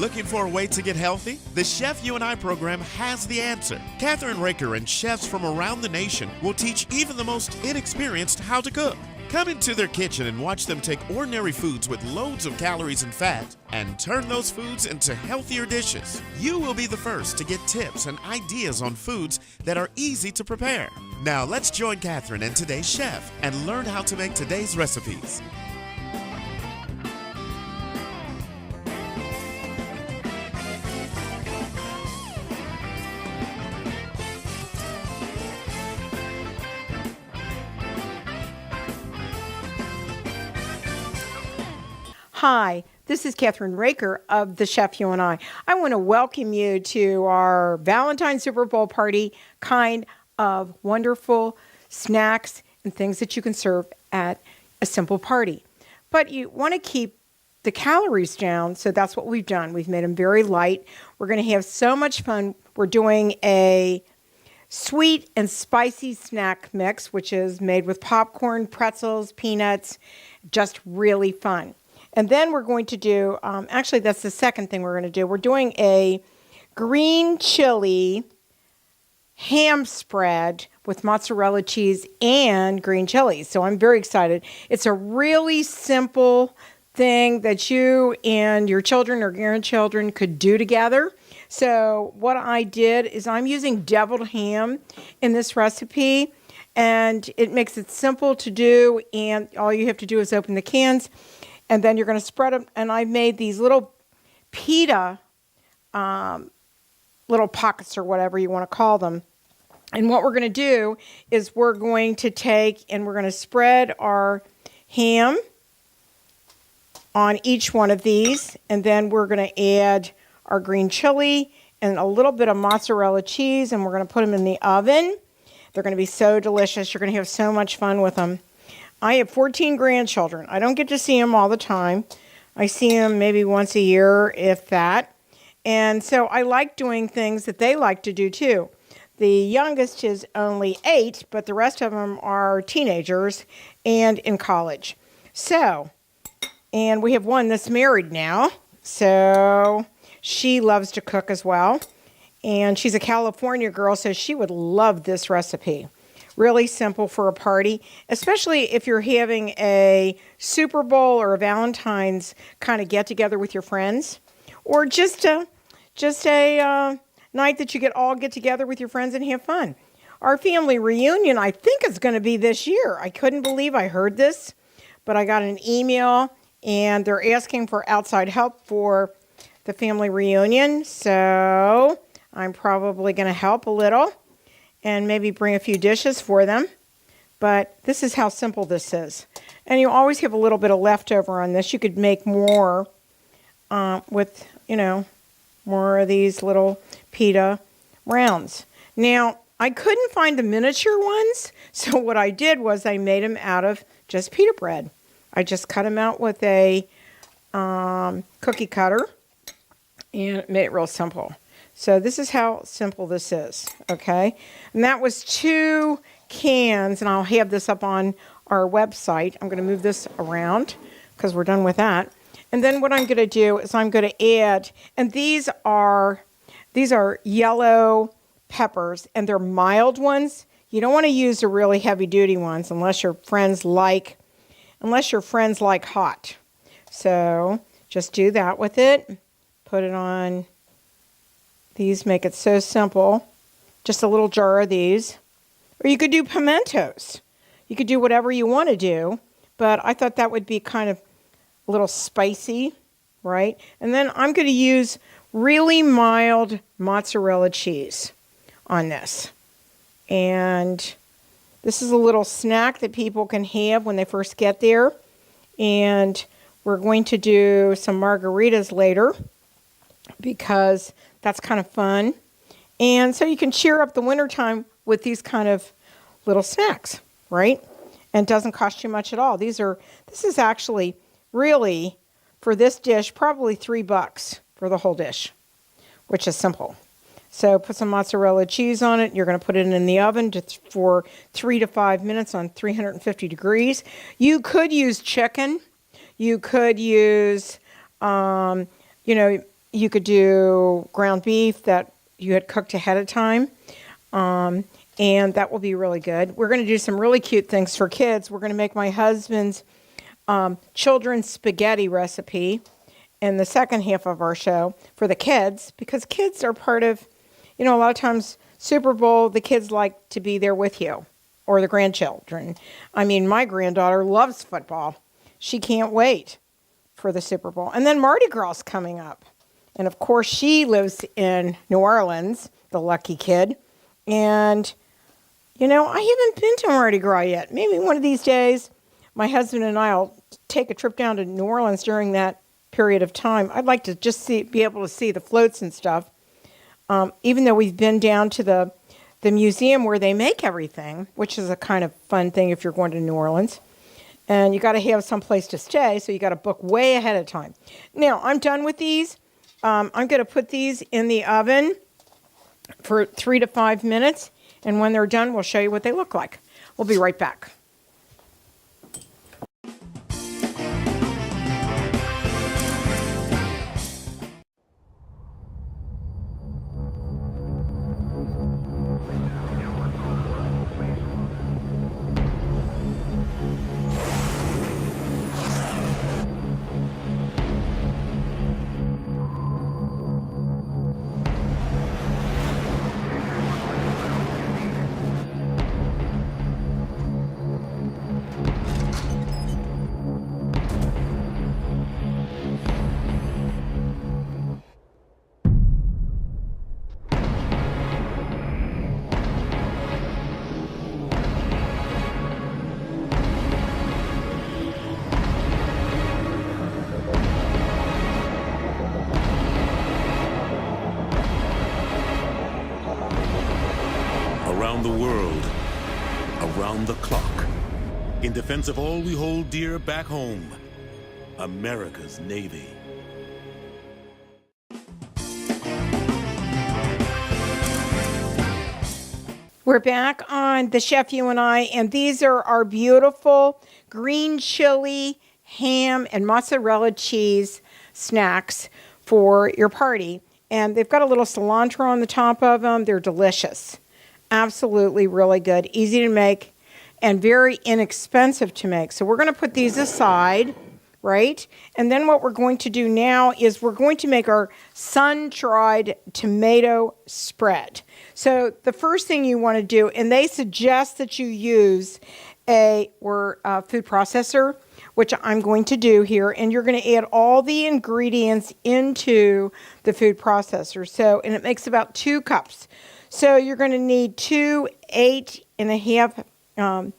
Looking for a way to get healthy? The Chef You and I program has the answer. Kathryn Raaker and chefs from around the nation will teach even the most inexperienced how to cook. Come into their kitchen and watch them take ordinary foods with loads of calories and fat and turn those foods into healthier dishes. You will be the first to get tips and ideas on foods that are easy to prepare. Now let's join Kathryn and today's chef and learn how to make today's recipes. Hi, this is Kathryn Raaker of The Chef You and I. I want to welcome you to our Valentine's Super Bowl party kind of wonderful snacks and things that you can serve at a simple party. But you want to keep the calories down, so that's what we've done. We've made them very light. We're going to have so much fun. We're doing a sweet and spicy snack mix, which is made with popcorn, pretzels, peanuts, just really fun. And then we're going to do, actually that's the second thing we're going to do. We're doing a green chili ham spread with mozzarella cheese and green chilies. So I'm very excited. It's a really simple thing that you and your children or grandchildren could do together. So what I did is I'm using deviled ham in this recipe, and it makes it simple to do, and all you have to do is open the cans. And then you're going to spread them. And I made these little pita, little pockets or whatever you want to call them. And what we're going to do is we're going to take and we're going to spread our ham on each one of these. And then we're going to add our green chili and a little bit of mozzarella cheese. And we're going to put them in the oven. They're going to be so delicious. You're going to have so much fun with them. I have 14 grandchildren. I don't get to see them all the time. I see them maybe once a year, if that. And so I like doing things that they like to do too. The youngest is only 8, but the rest of them are teenagers and in college. So, and we have one that's married now. So she loves to cook as well. And she's a California girl, so she would love this recipe. Really simple for a party, especially if you're having a Super Bowl or a Valentine's kind of get-together with your friends, or just a night that you all get together with your friends and have fun. Our family reunion, I think, is going to be this year. I couldn't believe I heard this, but I got an email, and they're asking for outside help for the family reunion, so I'm probably going to help a little and maybe bring a few dishes for them. But this is how simple this is. And you always have a little bit of leftover on this. You could make more with, more of these little pita rounds. Now, I couldn't find the miniature ones, so what I did was I made them out of just pita bread. I just cut them out with a cookie cutter and made it real simple. So this is how simple this is, okay? And that was 2 cans, and I'll have this up on our website. I'm going to move this around because we're done with that. And then what I'm going to do is I'm going to add, and these are yellow peppers, and they're mild ones. You don't want to use the really heavy-duty ones unless your friends like hot. So just do that with it. Put it on. These make it so simple. Just a little jar of these. Or you could do pimentos. You could do whatever you want to do. But I thought that would be kind of a little spicy, right? And then I'm going to use really mild mozzarella cheese on this. And this is a little snack that people can have when they first get there. And we're going to do some margaritas later because that's kind of fun. And so you can cheer up the wintertime with these kind of little snacks, right? And it doesn't cost you much at all. This is actually really, for this dish, probably $3 for the whole dish, which is simple. So put some mozzarella cheese on it. You're going to put it in the oven for 3 to 5 minutes on 350 degrees. You could use chicken. You could use, you could do ground beef that you had cooked ahead of time. And that will be really good. We're going to do some really cute things for kids. We're going to make my husband's children's spaghetti recipe in the second half of our show for the kids, because kids are part of, a lot of times Super Bowl, the kids like to be there with you, or the grandchildren. I mean, my granddaughter loves football. She can't wait for the Super Bowl. And then Mardi Gras is coming up. And of course, she lives in New Orleans, the lucky kid. And, I haven't been to Mardi Gras yet. Maybe one of these days, my husband and I will take a trip down to New Orleans during that period of time. I'd like to just be able to see the floats and stuff. Even though we've been down to the museum where they make everything, which is a kind of fun thing if you're going to New Orleans. And you got to have some place to stay, so you got to book way ahead of time. Now, I'm done with these. I'm going to put these in the oven for 3 to 5 minutes. And when they're done, we'll show you what they look like. We'll be right back. Around the world, around the clock, in defense of all we hold dear back home, America's Navy. We're back on The Chef, You and I, and these are our beautiful green chili, ham, and mozzarella cheese snacks for your party. And they've got a little cilantro on the top of them. They're delicious. Absolutely really good, easy to make, and very inexpensive to make. So we're going to put these aside, right? And then what we're going to do now is we're going to make our sun-dried tomato spread. So the first thing you want to do, and they suggest that you use a food processor, which I'm going to do here, and you're going to add all the ingredients into the food processor. And it makes about 2 cups. So you're going to need 2 8.5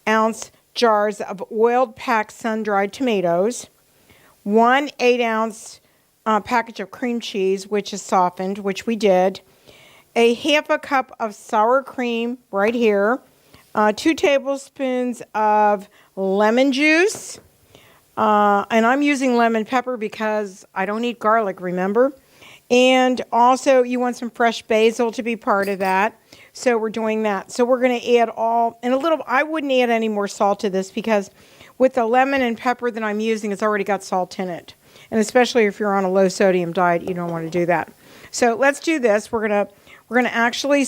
ounce jars of oiled packed sun-dried tomatoes, 1 8-ounce package of cream cheese, which is softened, which we did, a 1/2 cup of sour cream right here, 2 tablespoons of lemon juice, and I'm using lemon pepper because I don't eat garlic, remember? And also, you want some fresh basil to be part of that. So we're doing that. So we're going to add I wouldn't add any more salt to this because with the lemon and pepper that I'm using, it's already got salt in it. And especially if you're on a low sodium diet, you don't want to do that. So let's do this. We're going to actually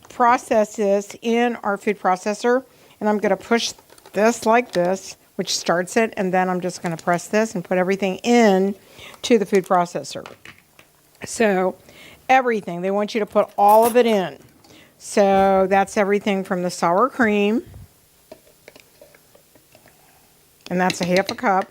process this in our food processor. And I'm going to push this like this, which starts it. And then I'm just going to press this and put everything in to the food processor. So everything, they want you to put all of it in. So that's everything from the sour cream, and that's a 1/2 cup.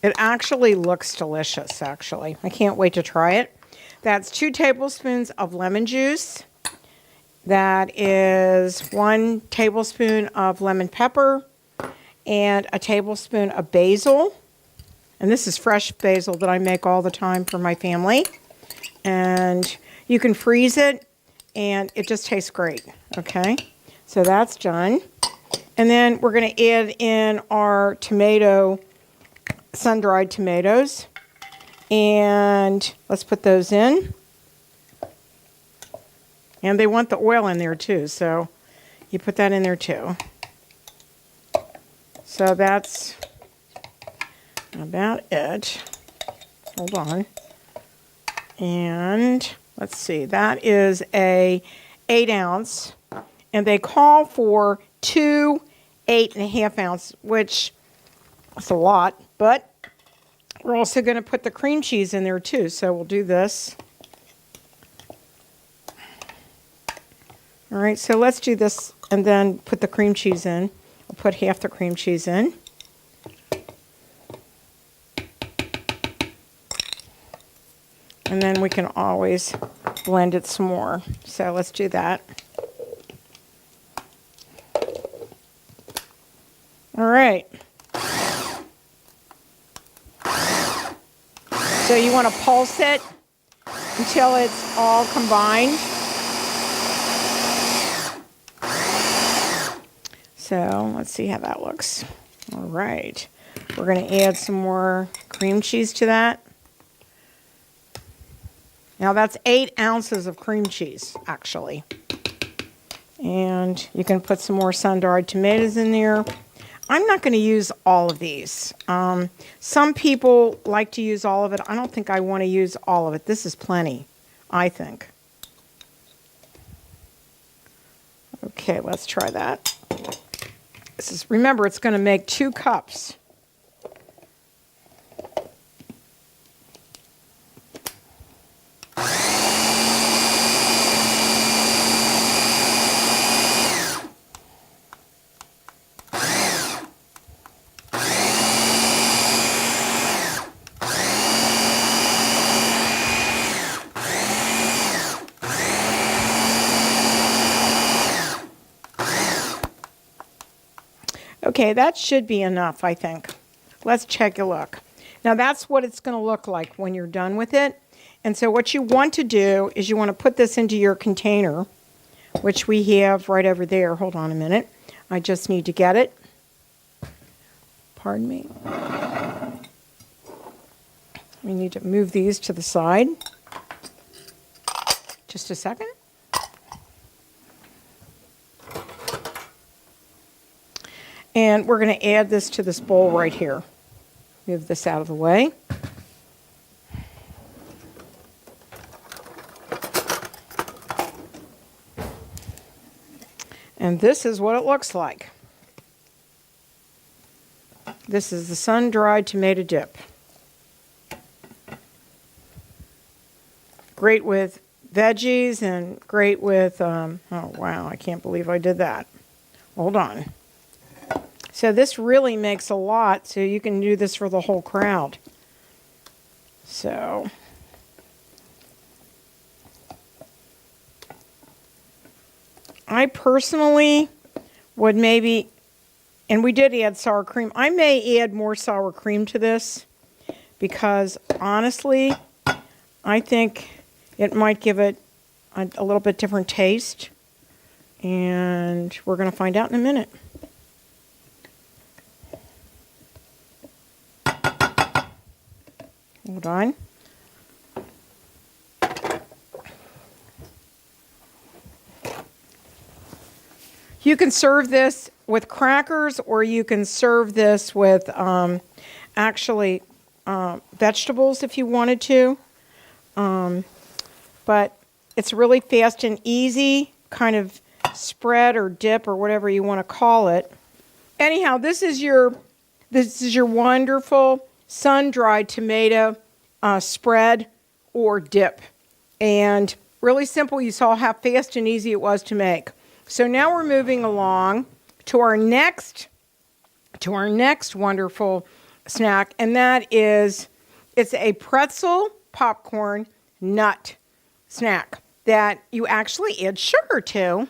It actually looks delicious, actually. I can't wait to try it. That's 2 tablespoons of lemon juice. That is 1 tablespoon of lemon pepper. And a tablespoon of basil. And this is fresh basil that I make all the time for my family. And you can freeze it, and it just tastes great. Okay, so that's done. And then we're going to add in our sun-dried tomatoes. And let's put those in. And they want the oil in there too, so you put that in there too. So that's about it. Hold on. And let's see, that is a 8 ounce. And they call for 2 8.5 ounce, which is a lot, but we're also going to put the cream cheese in there too. So we'll do this. All right, so let's do this and then put the cream cheese in. I'll put half the cream cheese in. And then we can always blend it some more. So let's do that. All right. So you want to pulse it until it's all combined. So let's see how that looks. All right. We're going to add some more cream cheese to that. Now that's 8 ounces of cream cheese, actually. And you can put some more sun-dried tomatoes in there. I'm not going to use all of these. Some people like to use all of it. I don't think I want to use all of it. This is plenty, I think. Okay, let's try that. Remember, it's going to make 2 cups. Okay, that should be enough, I think. Let's check a look. Now that's what it's going to look like when you're done with it. And so what you want to do is you want to put this into your container, which we have right over there. Hold on a minute. I just need to get it. Pardon me. We need to move these to the side. Just a second. And we're going to add this to this bowl right here. Move this out of the way. And this is what it looks like. This is the sun-dried tomato dip. Great with veggies and great with, oh wow, I can't believe I did that. Hold on. So this really makes a lot, so you can do this for the whole crowd. So I personally would maybe, and we did add sour cream. I may add more sour cream to this because honestly, I think it might give it a little bit different taste. And we're going to find out in a minute. Hold on. You can serve this with crackers, or you can serve this with vegetables if you wanted to. But it's really fast and easy kind of spread or dip or whatever you want to call it. Anyhow, this is your wonderful sun-dried tomato spread or dip. And really simple. You saw how fast and easy it was to make. So now we're moving along to our next wonderful snack, and that is, it's a pretzel popcorn nut snack that you actually add sugar to,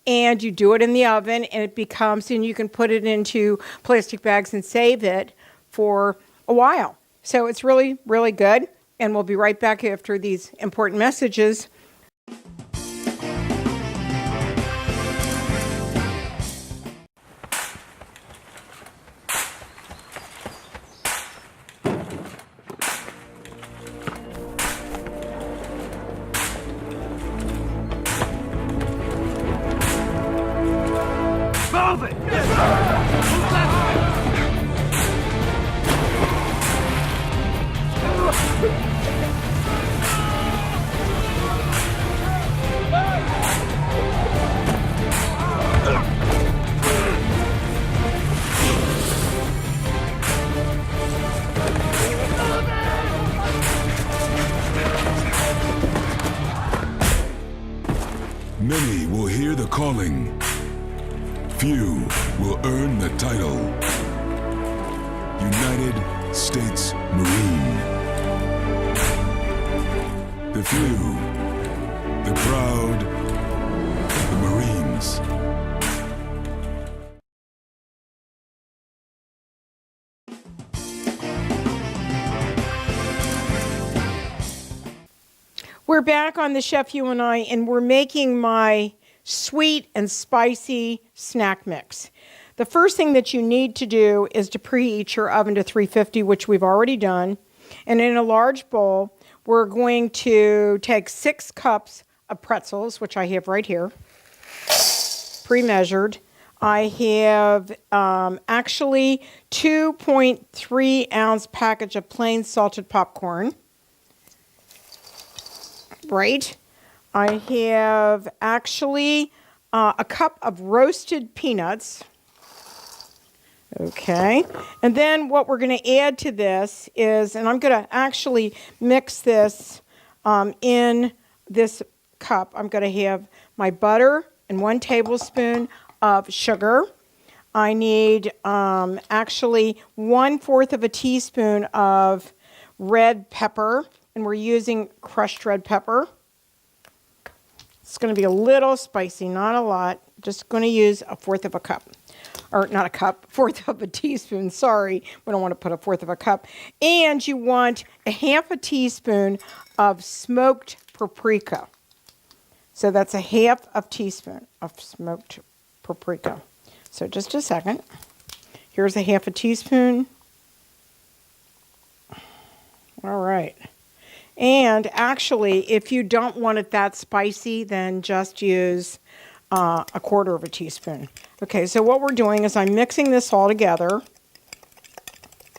and you do it in the oven, and it becomes, and you can put it into plastic bags and save it for a while. So it's really, really good, and we'll be right back after these important messages. Move it! Yes, sir! Move that way! Many will hear the calling. Few will earn the title. United States Marine. The few, the proud, the Marines. We're back on the Chef You and I, and we're making my sweet and spicy snack mix. The first thing that you need to do is to preheat your oven to 350, which we've already done. And in a large bowl, we're going to take 6 cups of pretzels, which I have right here, pre-measured. I have actually 2.3 ounce package of plain salted popcorn. Right. I have actually a cup of roasted peanuts. Okay. And then what we're going to add to this is, and I'm going to actually mix this in this cup. I'm going to have my butter and 1 tablespoon of sugar. I need actually 1/4 of a teaspoon of red pepper. And we're using crushed red pepper. It's going to be a little spicy, not a lot. Just going to use 1/4 of a cup. Or not a cup, 1/4 of a teaspoon. Sorry, we don't want to put 1/4 of a cup. And you want 1/2 teaspoon of smoked paprika. So that's 1/2 teaspoon of smoked paprika. So just a second. Here's 1/2 teaspoon. All right. And actually, if you don't want it that spicy, then just use 1/4 of a teaspoon. Okay, so what we're doing is I'm mixing this all together.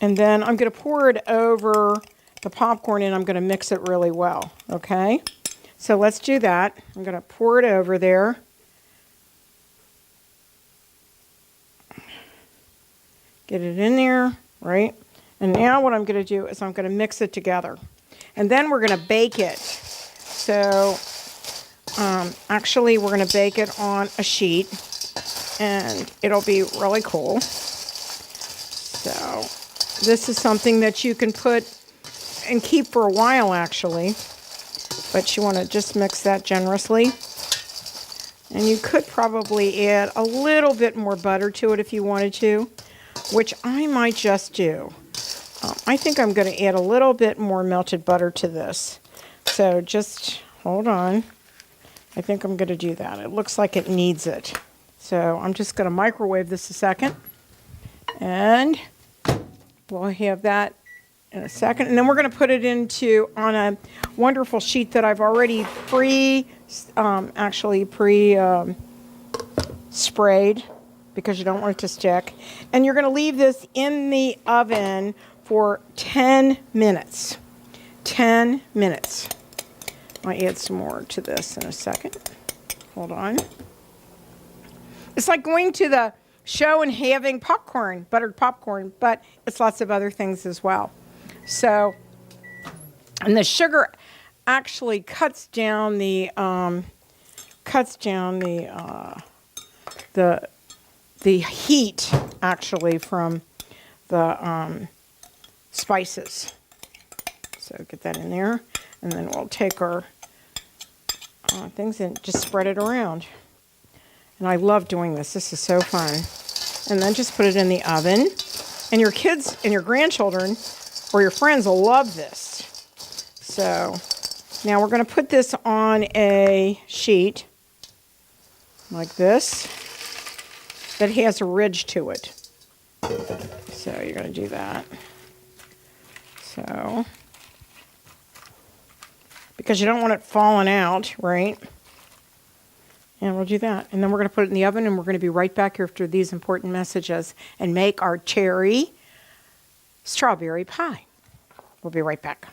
And then I'm going to pour it over the popcorn and I'm going to mix it really well. Okay, so let's do that. I'm going to pour it over there. Get it in there, right? And now what I'm going to do is I'm going to mix it together. And then we're going to bake it. So actually we're going to bake it on a sheet and it'll be really cool. So this is something that you can put and keep for a while actually. But you want to just mix that generously. And you could probably add a little bit more butter to it if you wanted to, which I might just do. I think I'm going to add a little bit more melted butter to this. So just hold on. I think I'm going to do that. It looks like it needs it. So I'm just going to microwave this a second. And we'll have that in a second. And then we're going to put it on a wonderful sheet that I've already sprayed because you don't want it to stick. And you're going to leave this in the oven for 10 minutes. 10 minutes. I'll add some more to this in a second. Hold on. It's like going to the show and having popcorn, buttered popcorn, but it's lots of other things as well. So, and the sugar actually cuts down the heat actually from the spices. So get that in there, and then we'll take our things and just spread it around. And I love doing this. This is so fun. And then just put it in the oven. And your kids and your grandchildren or your friends will love this. So now we're going to put this on a sheet like this that has a ridge to it. So you're going to do that. So, because you don't want it falling out, right? And we'll do that. And then we're going to put it in the oven, and we're going to be right back after these important messages and make our cherry strawberry pie. We'll be right back.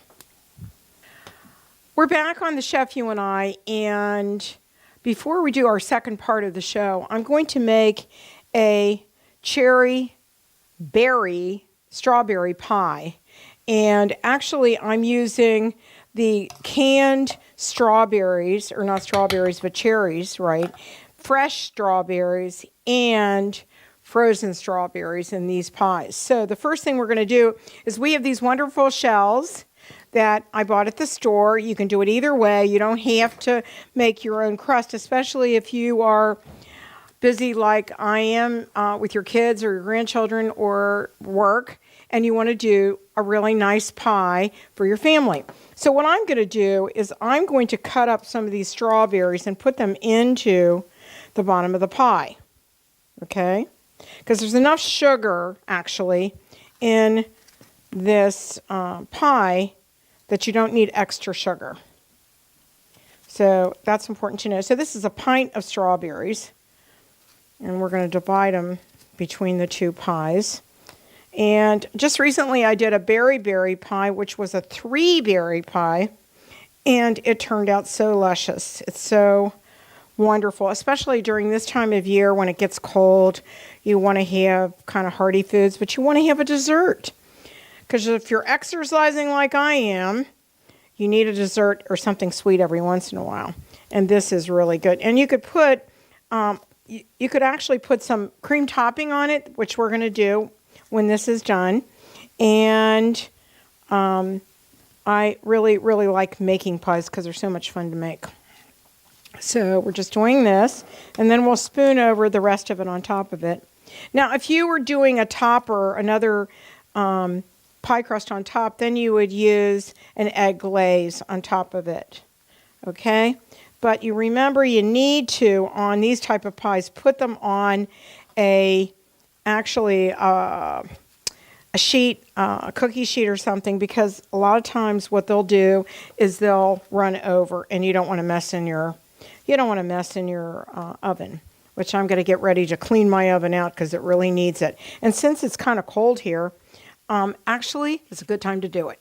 We're back on the Chef You and I, and before we do our second part of the show, I'm going to make a cherry berry strawberry pie. And actually, I'm using the canned strawberries, or not strawberries, but cherries, right? Fresh strawberries and frozen strawberries in these pies. So the first thing we're going to do is we have these wonderful shells that I bought at the store. You can do it either way. You don't have to make your own crust, especially if you are busy like I am with your kids or your grandchildren or work, and you want to do a really nice pie for your family. So what I'm going to do is I'm going to cut up some of these strawberries and put them into the bottom of the pie, okay? Because there's enough sugar, actually, in this pie that you don't need extra sugar. So that's important to know. So this is a pint of strawberries, and we're going to divide them between the two pies. And just recently I did a berry pie, which was a 3-berry pie, and it turned out so luscious. It's so wonderful, especially during this time of year when it gets cold. You want to have kind of hearty foods, but you want to have a dessert. Because if you're exercising like I am, you need a dessert or something sweet every once in a while. And this is really good. And you could put, you could actually put some cream topping on it, which we're going to do when this is done. And I really, really like making pies because they're so much fun to make. So we're just doing this, and then we'll spoon over the rest of it on top of it. Now, if you were doing a topper, another pie crust on top, then you would use an egg glaze on top of it, okay? But you remember you need to, on these type of pies, put them on a sheet, a cookie sheet or something, because a lot of times what they'll do is they'll run over, and you don't want to mess in your oven, which I'm going to get ready to clean my oven out because it really needs it. And since it's kind of cold here, actually, it's a good time to do it.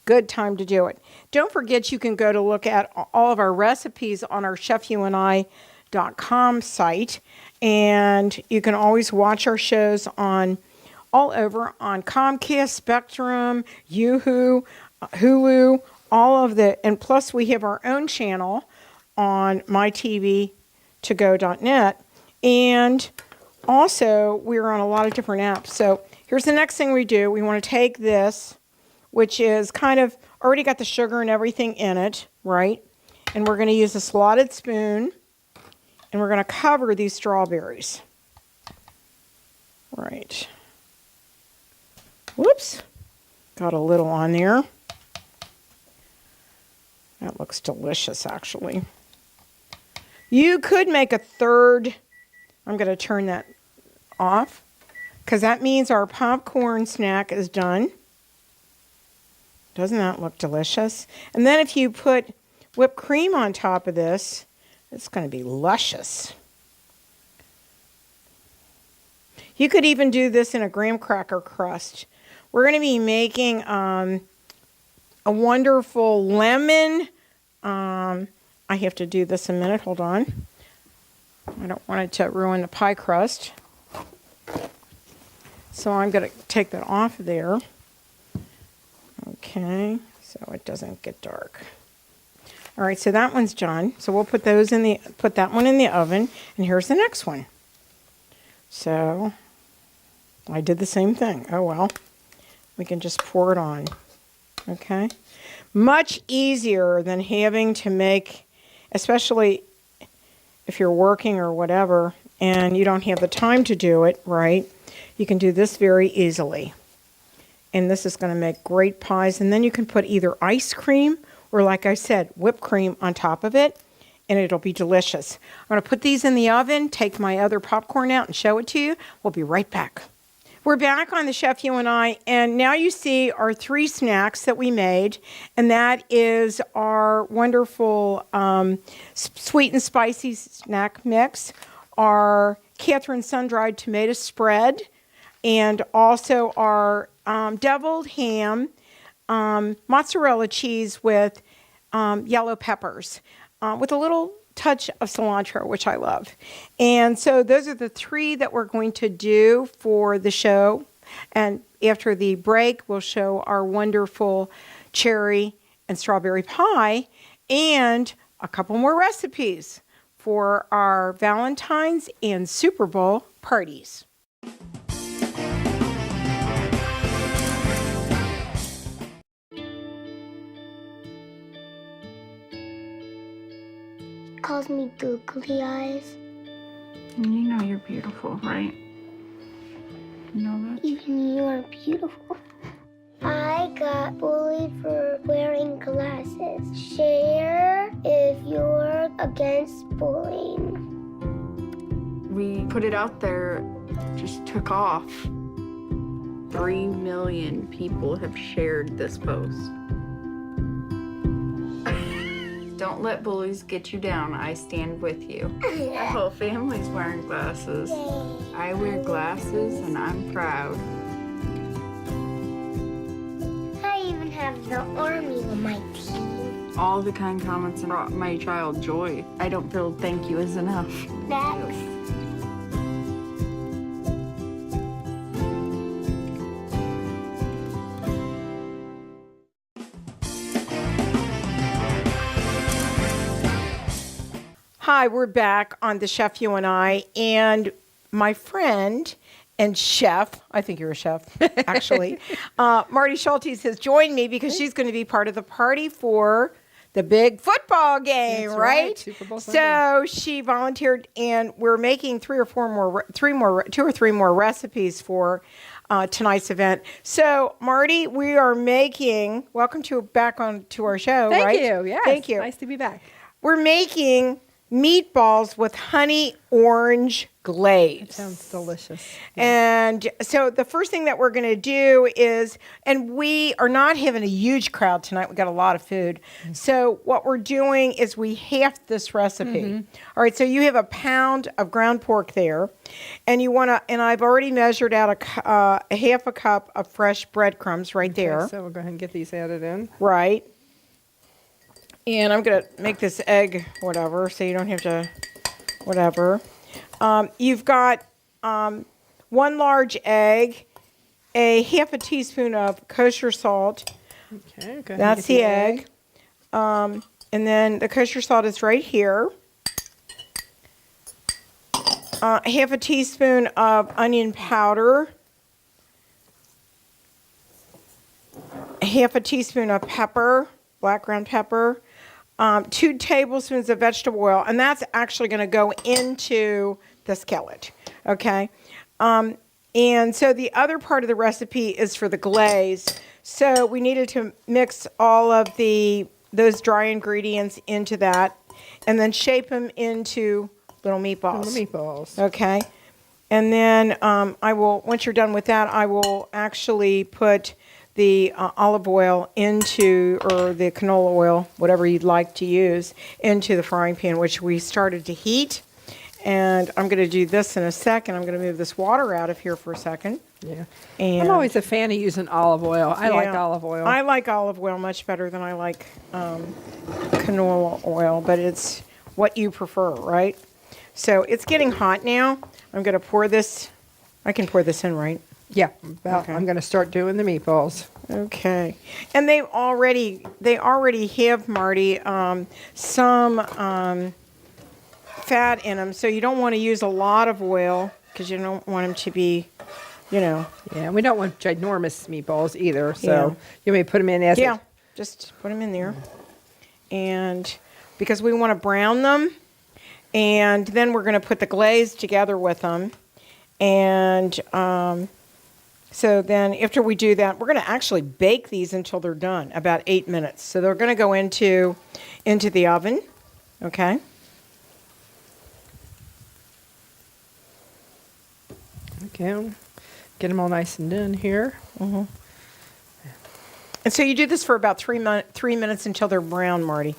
Good time to do it. Don't forget you can go to look at all of our recipes on our chefuandI.com site, and you can always watch our shows on all over on Comcast, Spectrum, Yahoo, Hulu, all of the, and plus we have our own channel on mytvtogo.net, and also we're on a lot of different apps. So here's the next thing we do. We want to take this, which is kind of already got the sugar and everything in it, right? And we're going to use a slotted spoon, and we're going to cover these strawberries. Right. Whoops. Got a little on there. That looks delicious, actually. You could make a third. I'm going to turn that off, because that means our popcorn snack is done. Doesn't that look delicious? And then if you put whipped cream on top of this, it's going to be luscious. You could even do this in a graham cracker crust. We're going to be making a wonderful lemon. I have to do this a minute. Hold on. I don't want it to ruin the pie crust. So I'm going to take that off of there. Okay, so it doesn't get dark. All right, so that one's done. So we'll put put that one in the oven, and here's the next one. So I did the same thing. Oh well, we can just pour it on. Okay, much easier than having to make, especially if you're working or whatever, and you don't have the time to do it, right? You can do this very easily. And this is going to make great pies. And then you can put either ice cream or, like I said, whipped cream on top of it, and it'll be delicious. I'm going to put these in the oven, take my other popcorn out, and show it to you. We'll be right back. We're back on the Chef You and I, and now you see our 3 snacks that we made, and that is our wonderful sweet and spicy snack mix, our Kathryn sun-dried tomato spread, and also our deviled ham, mozzarella cheese with yellow peppers with a little touch of cilantro, which I love. And so those are the 3 that we're going to do for the show. And after the break, we'll show our wonderful cherry and strawberry pie and a couple more recipes for our Valentine's and Super Bowl parties. Calls me googly eyes. And you know you're beautiful, right? You know that? Even you're beautiful. I got bullied for wearing glasses. Share if you're against bullying. We put it out there, just took off. 3 million people have shared this post. Don't let bullies get you down. I stand with you. Our whole family's wearing glasses. I wear glasses and I'm proud. I even have the army on my team. All the kind comments brought my child joy. I don't feel thank you is enough. Next. Hi, we're back on The Chef You and I, and my friend and chef, I think you're a chef, actually, Marty Schultes has joined me because she's going to be part of the party for the big football game, That's right? Super Bowl so Sunday. she volunteered, and we're making 2 or 3 more recipes for tonight's event. So, Marty, we are making. Welcome back on to our show. Thank right? you. Yes. Thank you. Nice to be back. We're making meatballs with honey orange glaze. Sounds delicious. And so the first thing that we're going to do is, and we are not having a huge crowd tonight. We got a lot of food. So what we're doing is we halved this recipe. All right. So you have a pound of ground pork there, and you want to, and I've already measured out a half a cup of fresh breadcrumbs right there. So we'll go ahead and get these added in. Right. And I'm going to make this egg whatever, so you don't have to whatever. You've got 1 large egg, a half a teaspoon of kosher salt. Okay, go ahead. That's the egg. And then the kosher salt is right here. Half a teaspoon of onion powder. Half a teaspoon of pepper, black ground pepper. 2 tablespoons of vegetable oil, and that's actually going to go into the skillet, okay? And so the other part of the recipe is for the glaze. So we needed to mix all of those dry ingredients into that, and then shape them into little meatballs. Little meatballs. Okay. And then once you're done with that, I will actually put the olive oil or the canola oil, whatever you'd like to use, into the frying pan, which we started to heat. And I'm going to do this in a second. I'm going to move this water out of here for a second. Yeah. And I'm always a fan of using olive oil. I like yeah, olive oil. I like olive oil much better than I like canola oil, but it's what you prefer, right? So it's getting hot now. I'm going to pour this. I can pour this in, right? Yeah. Okay. I'm going to start doing the meatballs. Okay. And they already have, Marty, some fat in them, so you don't want to use a lot of oil because you don't want them to be, Yeah, we don't want ginormous meatballs either, so Yeah. you may put them in as Yeah, just put them in there. And because we want to brown them, and then we're going to put the glaze together with them. And so then after we do that, we're going to actually bake these until they're done, about 8 minutes. So they're going to go into the oven, okay? Okay, get them all nice and done here. And so you do this for about 3 minutes until they're brown, Marty.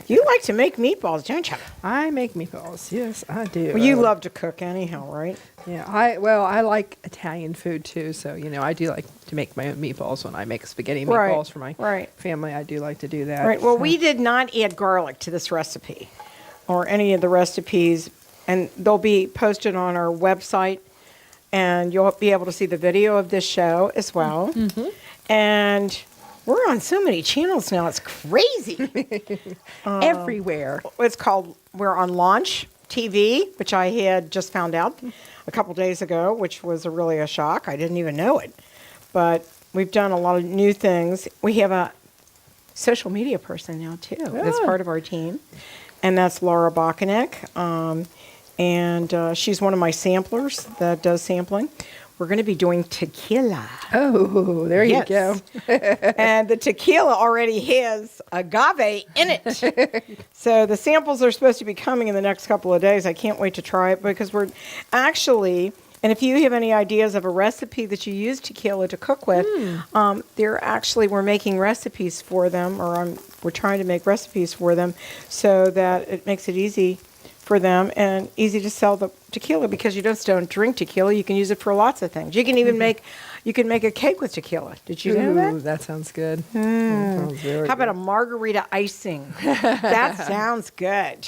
You like to make meatballs, don't you? I make meatballs. Yes, I do. Well, you love to cook anyhow, right? Yeah, I like Italian food too, so I do like to make my own meatballs when I make spaghetti meatballs for my family. I do like to do that. Right. Well, we did not add garlic to this recipe or any of the recipes, and they'll be posted on our website, and you'll be able to see the video of this show as well. Mm-hmm. And we're on so many channels now; it's crazy. Everywhere. We're on Launch TV, which I had just found out a couple days ago, which was really a shock. I didn't even know it. But we've done a lot of new things. We have a social media person now, too, that's part of our team. And that's Laura Bakanek. And she's one of my samplers that does sampling. We're going to be doing tequila. Oh, there you go. And the tequila already has agave in it. So the samples are supposed to be coming in the next couple of days. I can't wait to try it because we're actually, and if you have any ideas of a recipe that you use tequila to cook with, we're making recipes for them, or we're trying to make recipes for them so that it makes it easy for them and easy to sell the tequila, because you just don't drink tequila. You can use it for lots of things. You can even make a cake with tequila. Did you know that? That sounds good. That sounds really How about a good. margarita icing? That sounds good.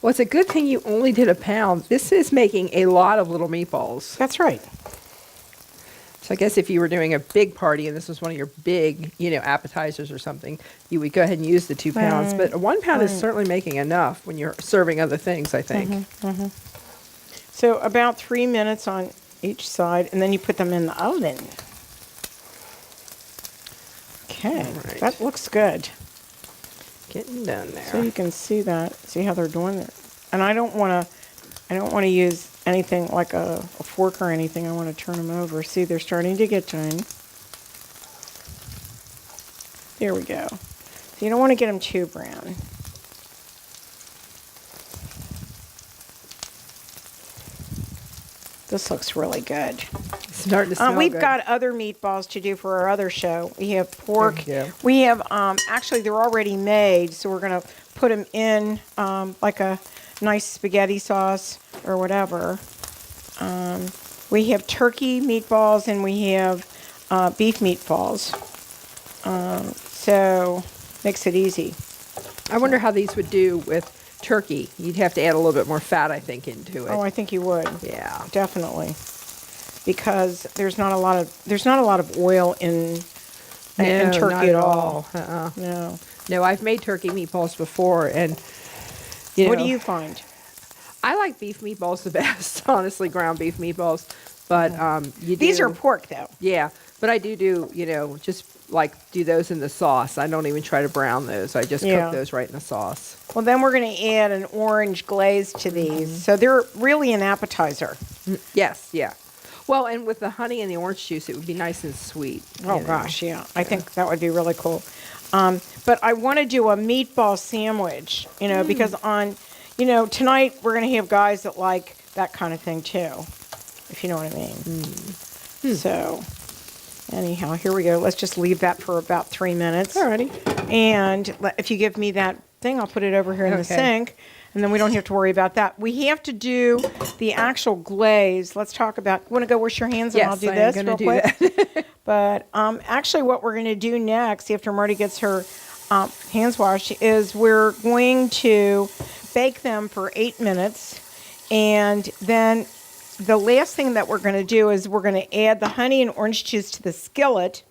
Well, it's a good thing you only did a pound. This is making a lot of little meatballs. That's right. So I guess if you were doing a big party and this was one of your big, appetizers or something, you would go ahead and use the 2 pounds. But 1 pound is certainly making enough when you're serving other things, I think. So about 3 minutes on each side, and then you put them in the oven. Okay, right. That looks good. Getting done there. So you can see that. See how they're doing it. And I don't want to use anything like a fork or anything. I want to turn them over. See, they're starting to get done. There we go. So you don't want to get them too brown. This looks really good. It's starting to smell We've good. got other meatballs to do for our other show. We have pork. Yeah. We have, actually, they're already made, so we're going to put them in like a nice spaghetti sauce or whatever. We have turkey meatballs and we have beef meatballs. So makes it easy. I wonder how these would do with turkey. You'd have to add a little bit more fat, I think, into it. Oh, I think you would. Yeah. Definitely. Because there's not a lot of oil in turkey not at all. Uh-uh. No. I've made turkey meatballs before, and What do you find? I like beef meatballs the best, honestly, ground beef meatballs. But These are pork, though. Yeah, but I do, just like do those in the sauce. I don't even try to brown those. I just cook those right in the sauce. Well, then we're going to add an orange glaze to these. So they're really an appetizer. Yes, yeah. Well, and with the honey and the orange juice, it would be nice and sweet. Oh, gosh, yeah. I think that would be really cool. But I want to do a meatball sandwich, because tonight we're going to have guys that like that kind of thing, too, if you know what I mean. So, anyhow, here we go. Let's just leave that for about 3 minutes. Alrighty. And if you give me that thing, I'll put it over here in the sink, and then we don't have to worry about that. We have to do the actual glaze. Let's talk about, you want to go wash your hands and I'll do this real quick? That. But actually what we're going to do next, after Marty gets her hands washed, is we're going to bake them for 8 minutes. And then the last thing that we're going to do is we're going to add the honey and orange juice to the skillet.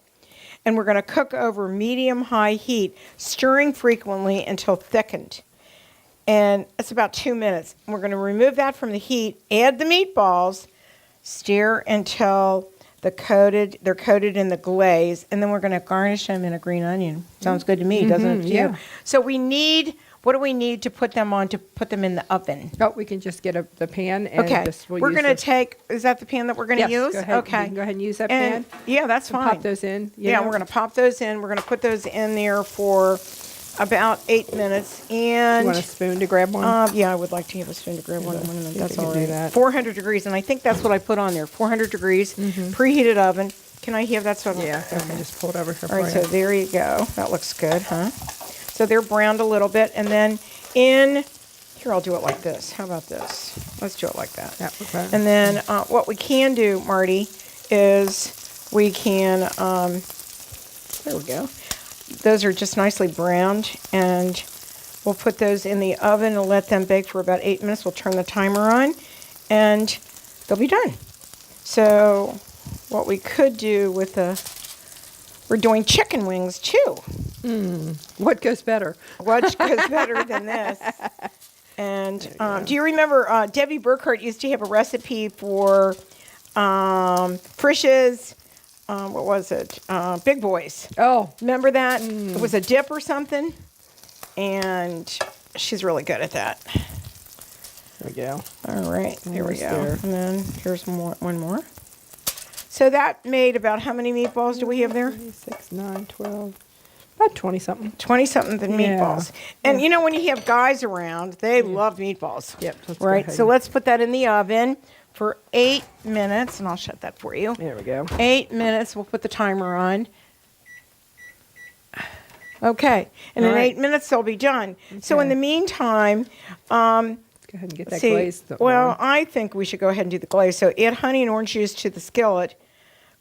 And we're going to cook over medium-high heat, stirring frequently until thickened. And it's about 2 minutes. We're going to remove that from the heat, add the meatballs, stir until they're coated in the glaze, and then we're going to garnish them in a green onion. Sounds good to me, doesn't it? To you? So what do we need to put them on to put them in the oven? Oh, we can just get the pan and Okay. We're going to take, is that the pan that we're going to use? Go ahead. Okay. You can go ahead and use that And, pan. yeah, that's fine. Pop those in. Yeah, we're going to pop those in. We're going to put those in there for about 8 minutes. And You want a spoon to grab one? yeah, I would like to have a spoon to grab one. That's we all can do right. that. 400 degrees, and I think that's what I put on there. 400 degrees, preheated oven. Can I have that? Yeah, I can just pull it over here All right, for so there you go. That looks good, huh? So they're browned a little bit. And then here, I'll do it like this. How about this? Let's do it like that. Yeah, okay. And then what we can do, Marty, is we can, there we go. Those are just nicely browned, and we'll put those in the oven and let them bake for about 8 minutes. We'll turn the timer on, and they'll be done. So what we could do with we're doing chicken wings too. What goes better? What goes better than this? And do you remember Debbie Burkhart used to have a recipe for Frisch's, what was it? Big Boys. Oh. Remember that? It was a dip or something. And she's really good at that. There we go. All right, there we go. There. And then here's one more. So that made about how many meatballs do we have there? 6, 9, 12, about 20-something. 20-something meatballs. And you know, when you have guys around, they love meatballs. Yep. Let's go Right, ahead so and- let's put that in the oven for 8 minutes, and I'll shut that for you. There we go. 8 minutes, we'll put the timer on. Okay, and in All right. 8 minutes they'll be done. So in the meantime, Go ahead and get that glaze. well, I think we should go ahead and do the glaze. So add honey and orange juice to the skillet.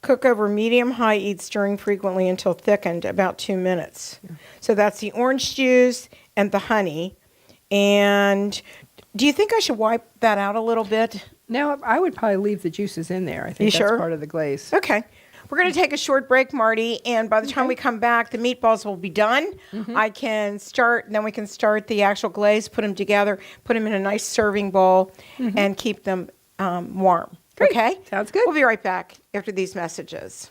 Cook over medium-high heat, stirring frequently until thickened, about 2 minutes. So that's the orange juice and the honey. And do you think I should wipe that out a little bit? No, I would probably leave the juices in there. I think You that's sure? part of the glaze. Okay. We're going to take a short break, Marty, and by the time we come back, the meatballs will be done. I can start, then we can start the actual glaze, put them together, put them in a nice serving bowl, and keep them warm. Great. Okay? Sounds good. We'll be right back after these messages.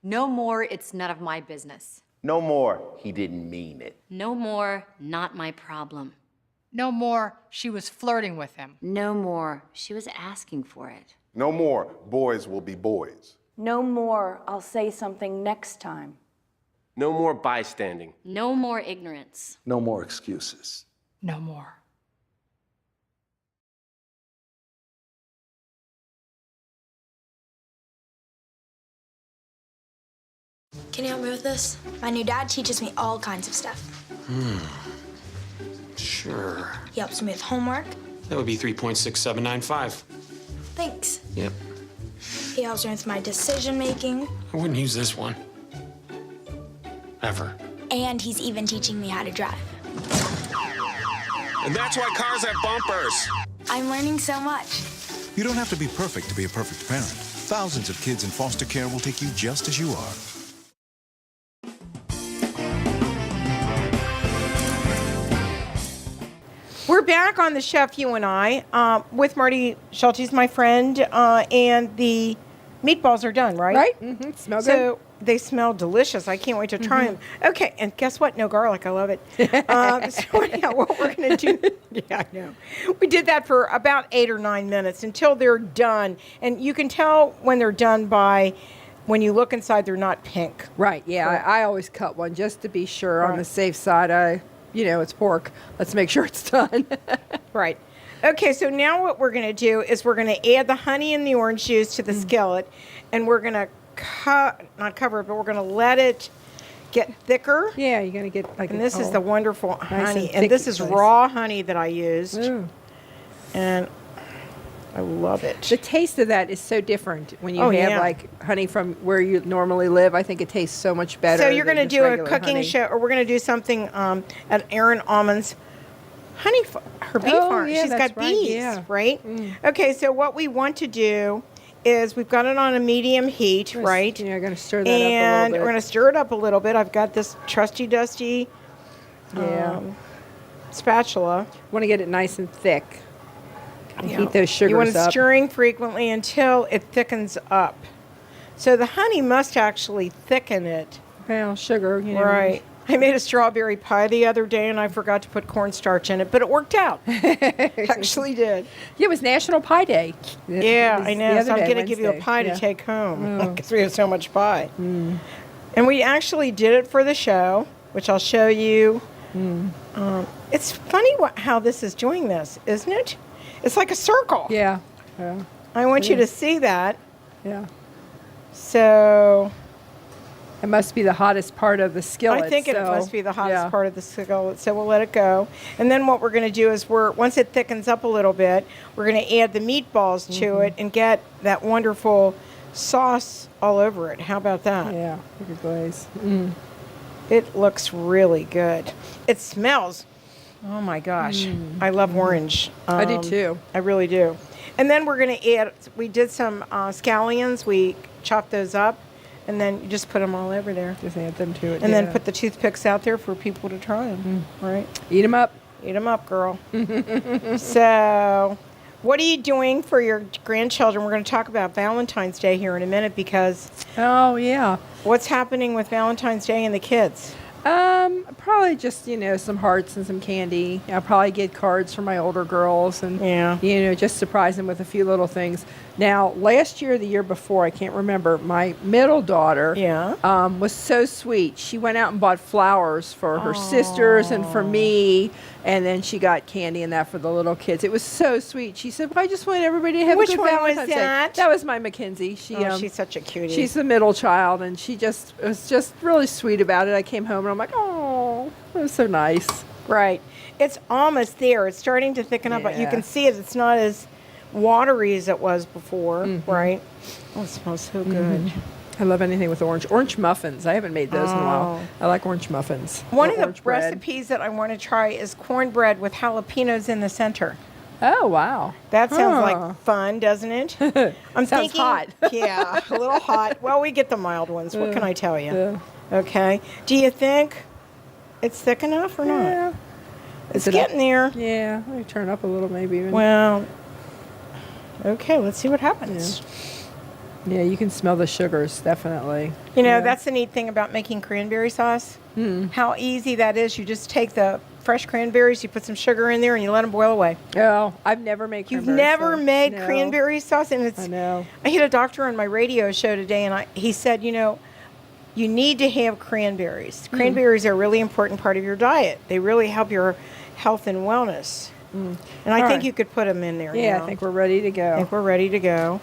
No more, it's none of my business. No more, he didn't mean it. No more, not my problem. No more, she was flirting with him. No more, she was asking for it. No more, boys will be boys. No more, I'll say something next time. No more bystanding. No more ignorance. No more excuses. No more. Can you help me with this? My new dad teaches me all kinds of stuff. Sure. He helps me with homework. That would be 3.6795. Thanks. Yep. He helps me with my decision making. I wouldn't use this one. Ever. And he's even teaching me how to drive. And that's why cars have bumpers. I'm learning so much. You don't have to be perfect to be a perfect parent. Thousands of kids in foster care will take you just as you are. We're back on the Chef, you and I, with Marty Schultes, my friend, and the meatballs are done, right? Right? Mm-hmm. Smell good. So they smell delicious. I can't wait to try them. Okay, and guess what? No garlic. I love it. So anyhow, what we're going to do, yeah, I know. We did that for about 8 or 9 minutes until they're done. And you can tell when they're done by when you look inside, they're not pink. Right, yeah. I always cut one just to be sure on the safe side. It's pork. Let's make sure it's done. Right. Okay, so now what we're going to do is we're going to add the honey and the orange juice to the skillet, and we're going to not cover it, but we're going to let it get thicker. Yeah, you're going to get like. And this is the wonderful honey, and and this is thick raw honey that I used, Ooh. and I love it. The taste of that is so different when you Oh, have yeah. like honey from where you normally live. I think it tastes so much better. So you're going to than just do a regular cooking honey. show, or we're going to do something at Erin Almond's honey, her bee Oh, farm. yeah, She's that's got right, bees, yeah. right? Okay, so what we want to do is we've got it on a medium heat, Just, right? Yeah, I'm going to stir that And up a little bit. we're going to stir it up a little bit. I've got this trusty dusty spatula. Want to get it nice and thick. Gotta Yeah. heat those sugars You want it up. stirring frequently until it thickens up. So the honey must actually thicken it. Well, sugar, Right. I made a strawberry pie the other day, and I forgot to put cornstarch in it, but it worked out. Actually did. Yeah, it was National Pie Day. Yeah, I know. So I'm going to give you a Wednesday. pie Yeah. to take home because we have so much pie. And we actually did it for the show, which I'll show you. It's funny how this is doing this, isn't it? It's like a circle. Yeah. Yeah. I want you to see that. Yeah. So It must be the hottest part of the skillet. I think it must be the hottest yeah. part of the skillet, so we'll let it go. And then what we're going to do is once it thickens up a little bit, we're going to add the meatballs to it and get that wonderful sauce all over it. How about that? Yeah, like a glaze. Mm. It looks really good. It smells, oh my gosh. I love orange. I do too. I really do. And then we're going to add, we did some scallions. We chopped those up. And then you just put them all over there. Just add them to it. And then put the toothpicks out there for people to try them. Right? Eat them up. Eat them up, girl. So, what are you doing for your grandchildren? We're going to talk about Valentine's Day here in a minute because... Oh, yeah. What's happening with Valentine's Day and the kids? Probably just, some hearts and some candy. I'll probably get cards for my older girls and, just surprise them with a few little things. Now, last year or the year before, I can't remember, my middle daughter was so sweet. She went out and bought flowers for her sisters and for me, and then she got candy and that for the little kids. It was so sweet. She said, well, I just want everybody to have a good Valentine's Day. that? That was my Mackenzie. She's such a cutie. She's the middle child, and she was just really sweet about it. I came home, and I'm like, oh, it was so nice. Right. It's almost there. It's starting to thicken up. You can see it. It's not as watery as it was before, right? Oh, it smells so good. I love anything with orange. Orange muffins. I haven't made those in a while. I like orange muffins. One of the recipes that I want to try is cornbread with jalapenos in the center. Oh, wow. That sounds like fun, doesn't it? I'm Sounds thinking, hot. Yeah, a little hot. Well, we get the mild ones. What can I tell you? Okay. Do you think it's thick enough or not? Yeah. It's getting there. Yeah. Let me turn up a little maybe. Even. Well, okay, let's see what happens. Yeah, you can smell the sugars, definitely. That's the neat thing about making cranberry sauce. How easy that is. You just take the fresh cranberries, you put some sugar in there, and you let them boil away. Oh, I've never made cranberry sauce. You've never made cranberry sauce? And I know. I had a doctor on my radio show today, and he said, you need to have cranberries. Cranberries are a really important part of your diet. They really help your health and wellness. And I think you could put them in there now. I think we're ready to go. I think we're ready to go.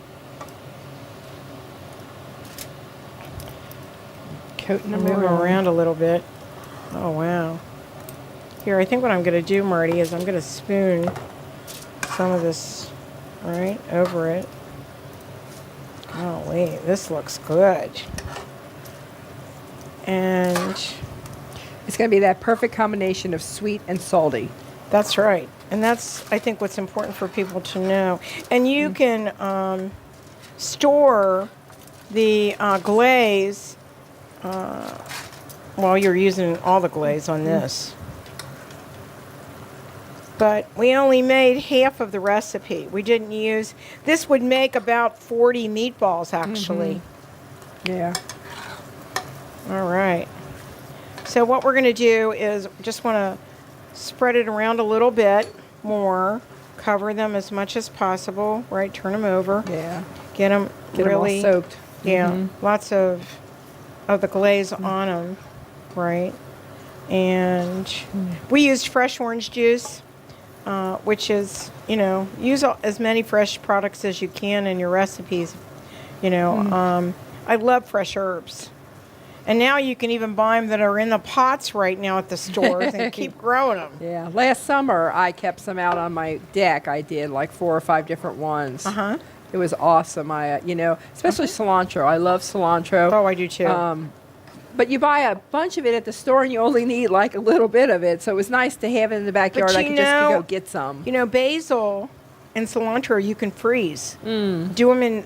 Coating them Move them around a little bit. Oh, wow. Here, I think what I'm going to do, Marty, is I'm going to spoon some of this right over it. Golly, this looks good. And it's going to be that perfect combination of sweet and salty. That's right. And that's, I think, what's important for people to know. And you can store the glaze while you're using all the glaze on this. But we only made half of the recipe. We didn't use... This would make about 40 meatballs, actually. Yeah. All right. So what we're going to do is just want to spread it around a little bit more. Cover them as much as possible. Right? Turn them over. Yeah. Get them really... all soaked. Yeah. Lots of the glaze on them. Right? And we used fresh orange juice. Which is, use as many fresh products as you can in your recipes. I love fresh herbs. And now you can even buy them that are in the pots right now at the stores and keep growing them. Yeah. Last summer, I kept some out on my deck. I did like 4 or 5 different ones. It was awesome. Especially cilantro. I love cilantro. Oh, I do too. But you buy a bunch of it at the store and you only need like a little bit of it. So it was nice to have it in the backyard. I could just go get some. Basil and cilantro you can freeze. Do them in,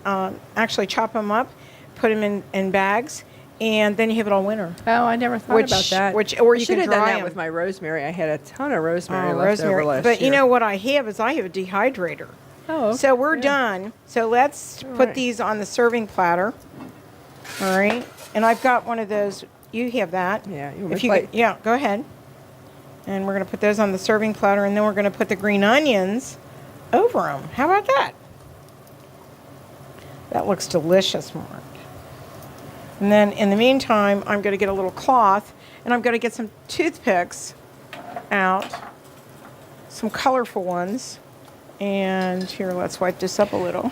actually chop them up, put them in bags, and then you have it all winter. Oh, I never thought about that. Or you should have done that them. with my rosemary. I had a ton of rosemary left over last But year. you know what I have is I have a dehydrator. Oh, so we're done. So let's put these on the serving platter. All right. And I've got one of those. You have that. Yeah. Yeah, go ahead. And we're going to put those on the serving platter, and then we're going to put the green onions over them. How about that? That looks delicious, Mark. And then in the meantime, I'm going to get a little cloth, and I'm going to get some toothpicks out, some colorful ones. And here, let's wipe this up a little.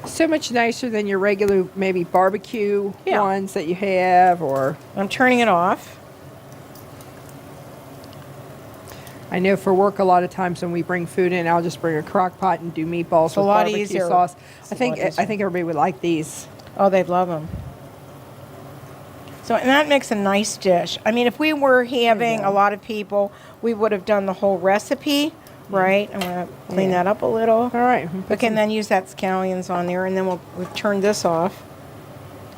So much nicer than your regular maybe barbecue ones that you have, or I'm turning it off. I know for work a lot of times when we bring food in, I'll just bring a crock pot and do meatballs with barbecue sauce. I think everybody would like these. Oh, they'd love them. So, and that makes a nice dish. I mean, if we were having a lot of people, we would have done the whole recipe, right? I'm going to clean that up a little. All right. Okay, and then use that scallions on there, and then we'll turn this off.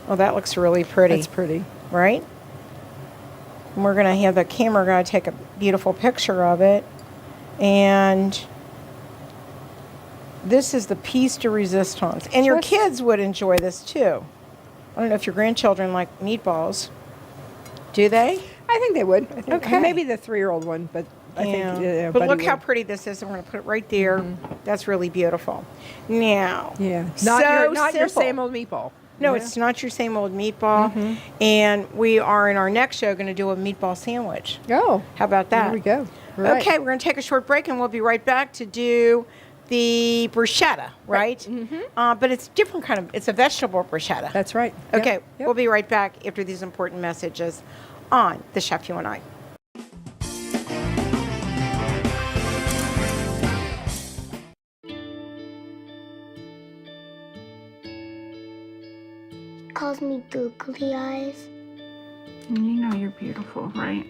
Oh, that looks really pretty. That's pretty. Right? And we're going to have the camera going to take a beautiful picture of it. And this is the piece de resistance. And your kids would enjoy this too. I don't know if your grandchildren like meatballs. Do they? I think they would. I think, Okay. Maybe the 3-year-old one, but I think. But look how pretty this is. And we're going to put it right there. That's really beautiful. Now. Yeah. Not Not your simple. same old meatball. No, Yeah. it's not your same old meatball. And we are in our next show going to do a meatball sandwich. Oh. How about that? There we go. Right. Okay, we're going to take a short break and we'll be right back to do the bruschetta, right? But it's different kind of, it's a vegetable bruschetta. That's right. Okay, Yep. we'll be right back after these important messages on The Chef You and I. Calls me googly eyes. You know you're beautiful, right?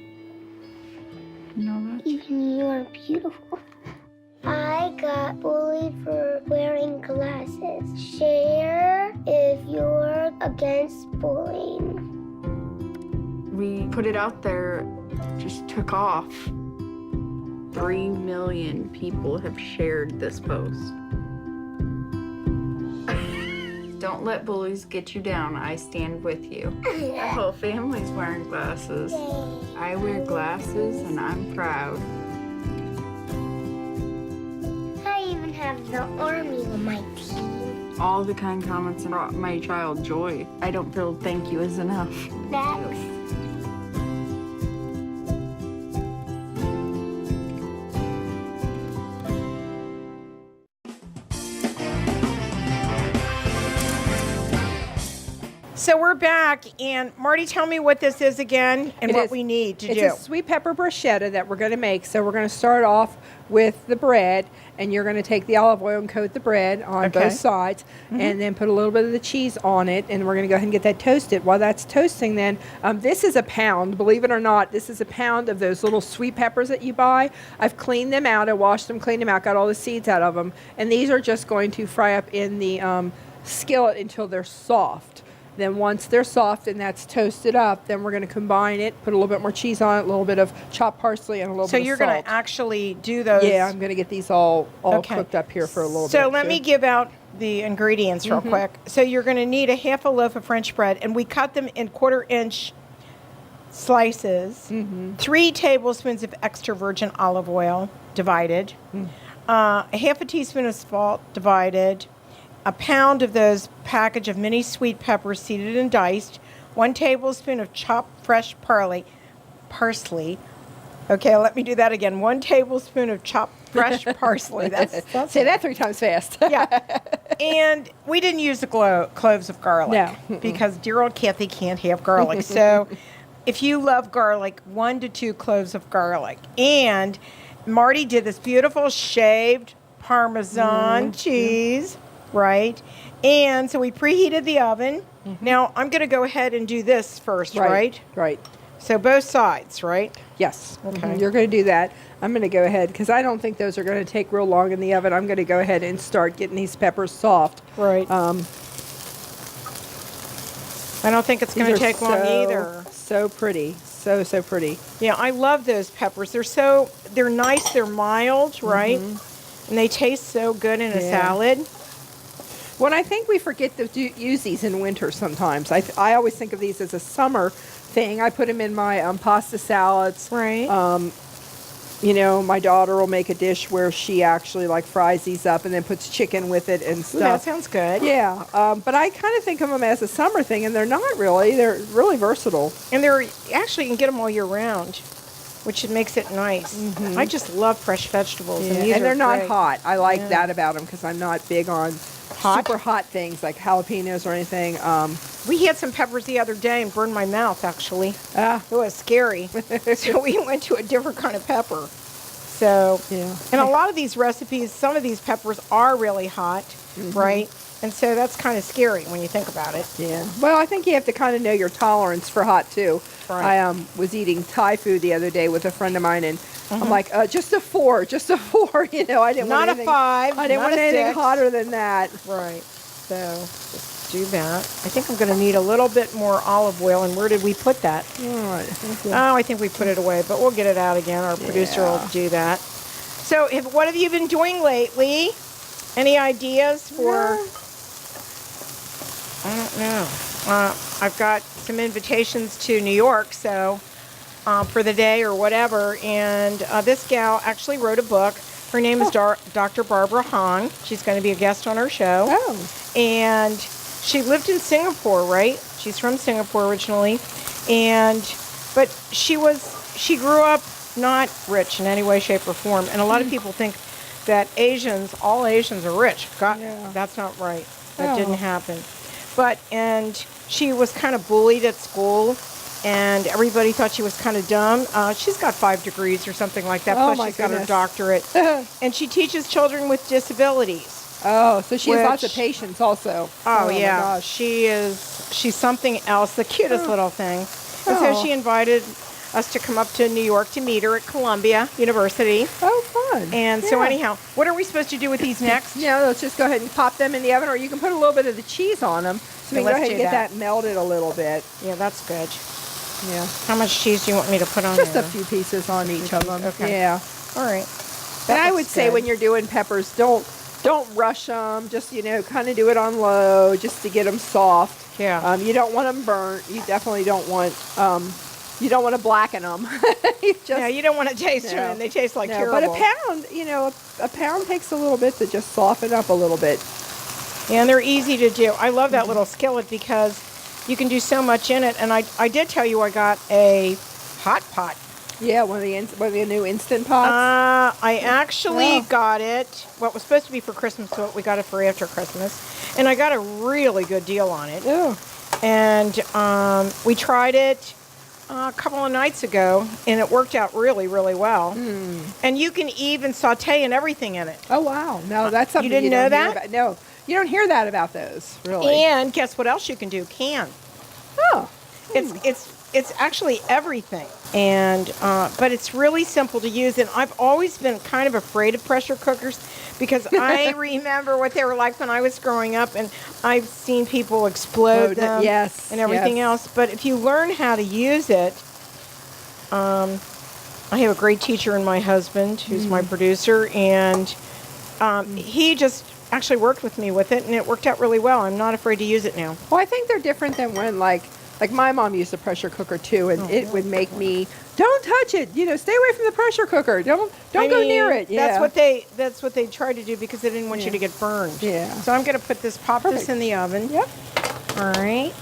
You know that? Even you are beautiful. I got bullied for wearing glasses. Share if you're against bullying. We put it out there, just took off. 3 million people have shared this post. Don't let bullies get you down. I stand with you. The whole family's wearing glasses. I wear glasses and I'm proud. I even have the army on my team. All the kind comments brought my child joy. I don't feel thank you is enough. Next. So we're back, and Marty, tell me what this is again and what we need to do. It's a sweet pepper bruschetta that we're going to make. So we're going to start off with the bread, and you're going to take the olive oil and coat the bread on both sides, and then put a little bit of the cheese on it, and we're going to go ahead and get that toasted. While that's toasting then, this is a pound. Believe it or not, this is a pound of those little sweet peppers that you buy. I've cleaned them out. I washed them, cleaned them out, got all the seeds out of them, and these are just going to fry up in the skillet until they're soft. Then once they're soft and that's toasted up, then we're going to combine it, put a little bit more cheese on it, a little bit of chopped parsley, and a little bit of salt. So you're going to actually do those? Yeah, I'm going to get these all cooked up here for a little bit. So let me give out the ingredients real quick. So you're going to need a half a loaf of French bread, and we cut them in 1/4-inch slices. 3 tablespoons of extra virgin olive oil divided. A half a teaspoon of salt divided. A pound of those package of mini sweet peppers seeded and diced, 1 tablespoon of chopped fresh parsley. Okay, let me do that again. 1 tablespoon of chopped fresh parsley. That's Say that 3 times fast. Yeah. And we didn't use the cloves of garlic. No. Because dear old Kathy can't have garlic. So if you love garlic, 1 to 2 cloves of garlic. And Marty did this beautiful shaved Parmesan cheese. Right. And so we preheated the oven. Now I'm going to go ahead and do this first, right? Right. So both sides, right? Yes. Okay. You're going to do that. I'm going to go ahead, because I don't think those are going to take real long in the oven. I'm going to go ahead and start getting these peppers soft. Right. I don't think it's going to take long either. So pretty. So pretty. Yeah, I love those peppers. They're nice, they're mild, right? And they taste so good in a salad. Well, I think we forget to use these in winter sometimes. I always think of these as a summer thing. I put them in my pasta salads. Right. You know, my daughter will make a dish where she actually fries these up and then puts chicken with it and stuff. Ooh, that sounds good. Yeah. But I kind of think of them as a summer thing, and they're not really. They're really versatile. And actually, you can get them all year round, which makes it nice. I just love fresh vegetables. Yeah. And these and they're are not great. hot. I like that about them, because I'm not big on super hot things like jalapenos or anything. We had some peppers the other day and burned my mouth, actually. It was scary. So we went to a different kind of pepper. So, yeah. And a lot of these recipes, some of these peppers are really hot, right? And so that's kind of scary when you think about it. Yeah. Well, I think you have to kind of know your tolerance for hot, too. Right. I was eating Thai food the other day with a friend of mine, and I'm like, just a 4, just a 4. You know, I didn't Not want a anything, 5. I didn't not want a anything 6. hotter than that. Right. So just do that. I think I'm going to need a little bit more olive oil. And where did we put that? All right. Oh, I think we put it away, but we'll get it out again. Our producer will do that. So what have you been doing lately? Any ideas for... I don't know. I've got some invitations to New York, so for the day or whatever. And this gal actually wrote a book. Her name is Dr. Barbara Hong. She's going to be a guest on our show. Oh. And she lived in Singapore, right? She's from Singapore originally. But she grew up not rich in any way, shape, or form. And a lot of people think that all Asians are rich. That's not right. That didn't happen. And she was kind of bullied at school, and everybody thought she was kind of dumb. She's got 5 degrees or something like that, plus she's got her doctorate. And she teaches children with disabilities. Oh, so she has lots of patience also. Oh yeah, my gosh. she's something else, the cutest little thing. And so she invited us to come up to New York to meet her at Columbia University. Oh, fun. And so anyhow, what are we supposed to do with these next? Yeah, let's just go ahead and pop them in the oven, or you can put a little bit of the cheese on them. So we can go ahead and get that melted a little bit. Yeah, that's good. Yeah. How much cheese do you want me to put on Just there? a few pieces on each of them. Okay. Yeah. All right. And I would say when you're doing peppers, don't rush them. Just, kind of do it on low just to get them soft. Yeah. You don't want them burnt. You definitely don't want... you don't want to blacken them. You don't want to taste them. They taste like terrible. But a pound takes a little bit to just soften up a little bit. Yeah, and they're easy to do. I love that little skillet because you can do so much in it. And I did tell you I got a hot pot. Yeah, one of the new Instant Pots. I actually got it. Well, it was supposed to be for Christmas, so we got it for after Christmas. And I got a really good deal on it. Oh. And we tried it a couple of nights ago, and it worked out really, really well. And you can even saute and everything in it. Oh, wow. No, that's something you didn't know that? About. No, you don't hear that about those, really. And guess what else you can do? Oh. It's actually everything. And but it's really simple to use. And I've always been kind of afraid of pressure cookers because I remember what they were like when I was growing up, and I've seen people explode them and everything else. But if you learn how to use it, I have a great teacher in my husband, who's my producer, and he just actually worked with me with it, and it worked out really well. I'm not afraid to use it now. Well, I think they're different than when, like my mom used a pressure cooker too, and it would make me, don't touch it. Stay away from the pressure cooker. Don't go near it. Yeah. That's what they tried to do because they didn't want you to get burned. Yeah. So I'm going to pop this in the oven. Yep. All right.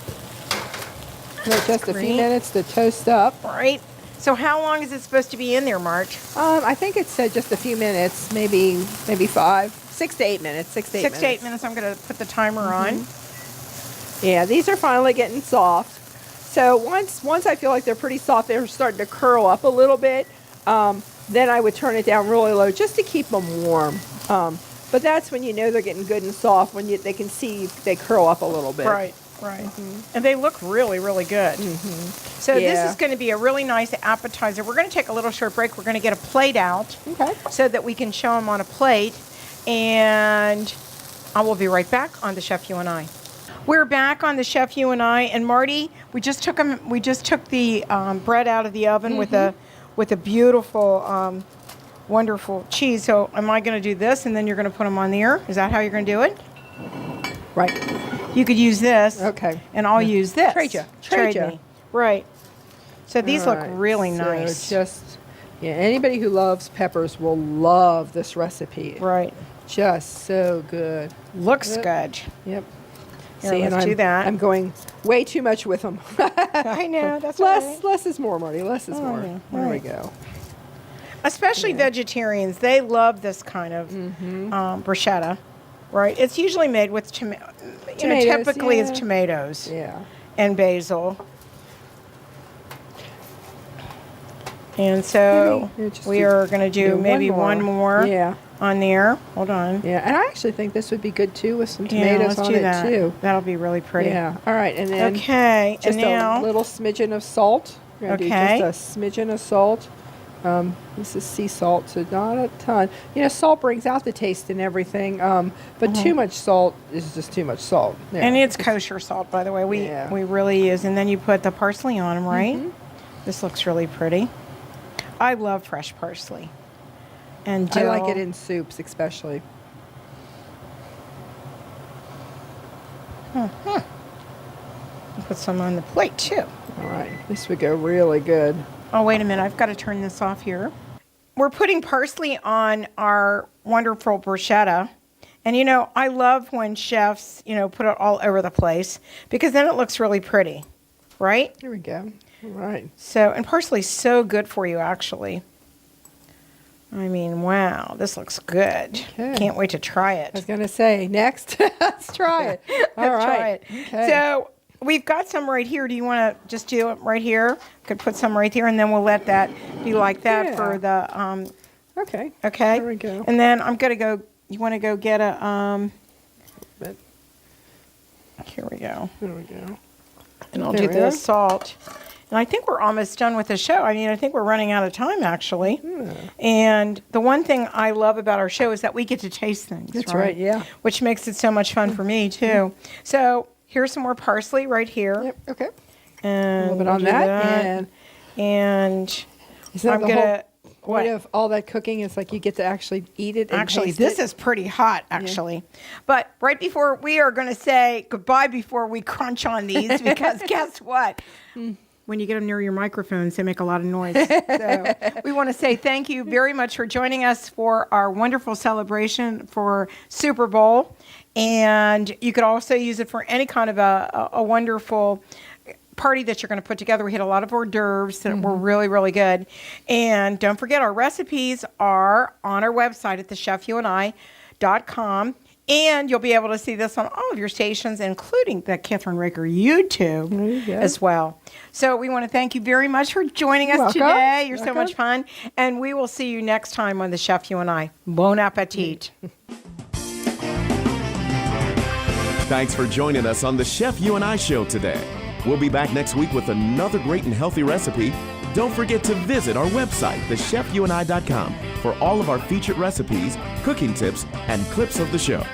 Just a few minutes to toast up. All right. So how long is it supposed to be in there, March? I think it said just a few minutes, maybe 5, 6 to 8 minutes. 6 to 8 minutes. 6 to 8 minutes. I'm going to put the timer on. Yeah, these are finally getting soft. So once I feel like they're pretty soft, they're starting to curl up a little bit. Then I would turn it down really low just to keep them warm. But that's when you know they're getting good and soft, when they can see they curl up a little bit. Right. And they look really, really good. So this is going to be a really nice appetizer. We're going to take a little short break. We're going to get a plate out so that we can show them on a plate. And I will be right back on The Chef You and I. We're back on The Chef You and I, and Marty, we just took the bread out of the oven with a beautiful, wonderful cheese. So am I going to do this, and then you're going to put them on there? Is that how you're going to do it? Right. You could use this. Okay. And I'll use this. Trade you. Right. So these look really nice. Anybody who loves peppers will love this recipe. Right. Just so good. Looks good. Yep. Here, let's do that. I'm going way too much with them. I know. That's less is more, Marty. Less is more. Yeah. There we go. Especially vegetarians, they love this kind of bruschetta. right? It's usually made with tomatoes. Typically it's tomatoes. Yeah. And basil. And so we are going to do maybe one more on there. Hold on. Yeah, and I actually think this would be good too with some tomatoes on it too. That'll be really pretty. Yeah. All right, and then just and now, a little smidgen of salt. We're going to do just a smidgen of salt. This is sea salt, so not a ton. Salt brings out the taste and everything, but too much salt is just too much salt. There. And it's kosher salt, by the way. We really use. And then you put the parsley on them, right? This looks really pretty. I love fresh parsley. And dill. I like it in soups especially. Put some on the plate too. All right, this would go really good. Oh, wait a minute. I've got to turn this off here. We're putting parsley on our wonderful bruschetta. And, I love when chefs, put it all over the place because then it looks really pretty, right? Here we go. All right. So, and parsley's so good for you, actually. I mean, wow, this looks good. Okay. Can't wait to try it. I was going to say, next, let's try it. All right. Try it. Okay. So, we've got some right here. Do you want to just do it right here? Could put some right here, and then we'll let that be like that for the. Okay. Okay. There we go. And then I'm gonna go. You want to go get a. Here we go. There we go. And I'll do the salt. And I think we're almost done with the show. I mean, I think we're running out of time, actually. And the one thing I love about our show is that we get to taste things. That's right, yeah. Which makes it so much fun for me, too. So here's some more parsley right here. Yep, okay. And a little bit on that. And I'm going to... Point of all that cooking is like you get to actually eat it and actually, taste this it. is pretty hot, actually. Yeah. But right before, we are going to say goodbye before we crunch on these because guess what? When you get them near your microphones, they make a lot of noise. So we want to say thank you very much for joining us for our wonderful celebration for Super Bowl. And you could also use it for any kind of a wonderful party that you're going to put together. We had a lot of hors d'oeuvres that were really, really good. And don't forget, our recipes are on our website at thechefyouandi.com. And you'll be able to see this on all of your stations, including the Kathryn Raaker YouTube as well. So we want to thank you very much for joining us today. You're so much fun. And we will see you next time on The Chef You and I. Bon appetit. Thanks for joining us on The Chef You and I show today. We'll be back next week with another great and healthy recipe. Don't forget to visit our website, thechefyouandi.com, for all of our featured recipes, cooking tips, and clips of the show.